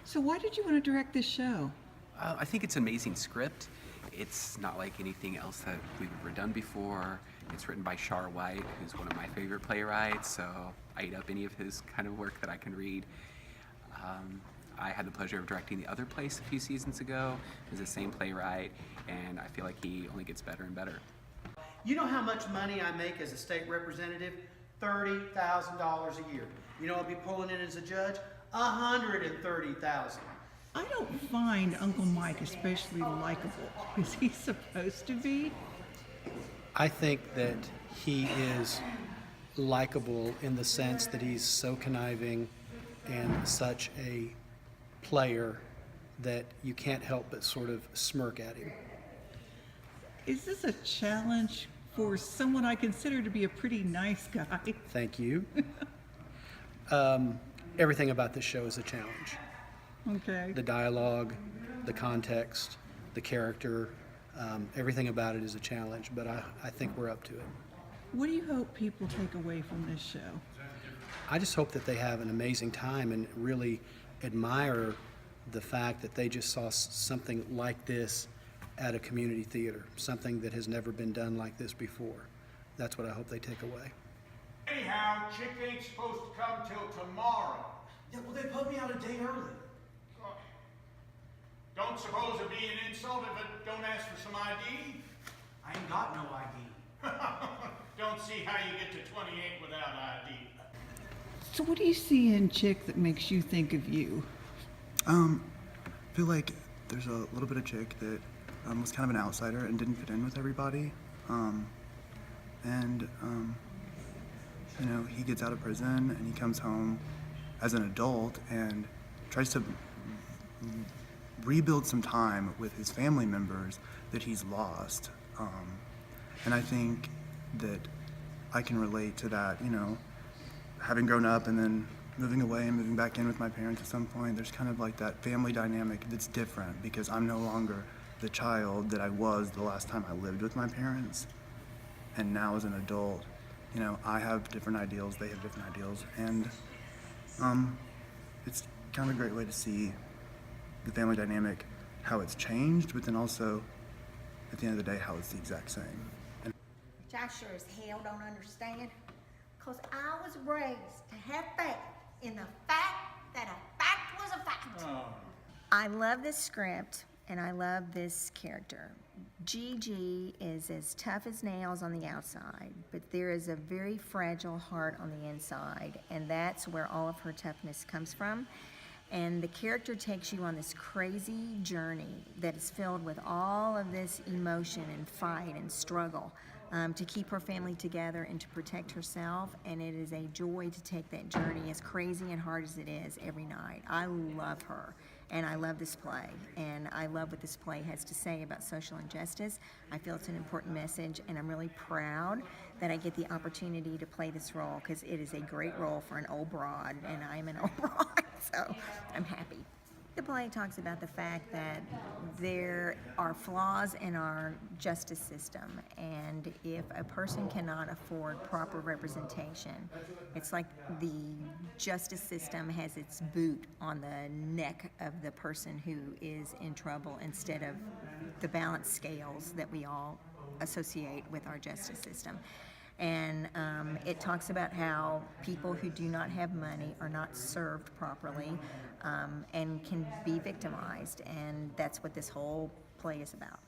So why did you want to direct this show? I think it's an amazing script. It's not like anything else that we've ever done before. It's written by Sharr White, who's one of my favorite playwrights, so I eat up any of his kind of work that I can read. I had the pleasure of directing The Other Place a few seasons ago. He's the same playwright, and I feel like he only gets better and better. You know how much money I make as a state representative? $30,000 a year. You know I'll be pulling in as a judge? $130,000. I don't find Uncle Mike especially likable. Is he supposed to be? I think that he is likable in the sense that he's so conniving and such a player that you can't help but sort of smirk at him. Is this a challenge for someone I consider to be a pretty nice guy? Thank you. Everything about this show is a challenge. Okay. The dialogue, the context, the character, everything about it is a challenge, but I think we're up to it. What do you hope people take away from this show? I just hope that they have an amazing time and really admire the fact that they just saw something like this at a community theater, something that has never been done like this before. That's what I hope they take away. Anyhow, Chick ain't supposed to come till tomorrow. Yeah, well, they put me out a day early. Don't suppose it'd be an insult if it don't ask for some ID? I ain't got no ID. Don't see how you get to 28 without ID. So what do you see in Chick that makes you think of you? I feel like there's a little bit of Chick that was kind of an outsider and didn't fit in with everybody. You know, he gets out of prison and he comes home as an adult and tries to rebuild some time with his family members that he's lost. And I think that I can relate to that, you know, having grown up and then moving away and moving back in with my parents at some point. There's kind of like that family dynamic that's different because I'm no longer the child that I was the last time I lived with my parents. And now as an adult, you know, I have different ideals, they have different ideals, and it's kind of a great way to see the family dynamic, how it's changed, but then also, at the end of the day, how it's the exact same. Which I sure as hell don't understand, because I was raised to have faith in the fact that a fact was a fact. Oh. I love this script, and I love this character. Gigi is as tough as nails on the outside, but there is a very fragile heart on the inside, and that's where all of her toughness comes from. And the character takes you on this crazy journey that is filled with all of this emotion and fight and struggle to keep her family together and to protect herself. And it is a joy to take that journey, as crazy and hard as it is, every night. I love her, and I love this play, and I love what this play has to say about social injustice. I feel it's an important message, and I'm really proud that I get the opportunity to play this role, because it is a great role for an old broad, and I'm an old broad, so I'm happy. The play talks about the fact that there are flaws in our justice system, and if a person cannot afford proper representation, it's like the justice system has its boot on the neck of the person who is in trouble instead of the balanced scales that we all associate with our justice system. And it talks about how people who do not have money are not served properly and can be victimized, and that's what this whole play is about.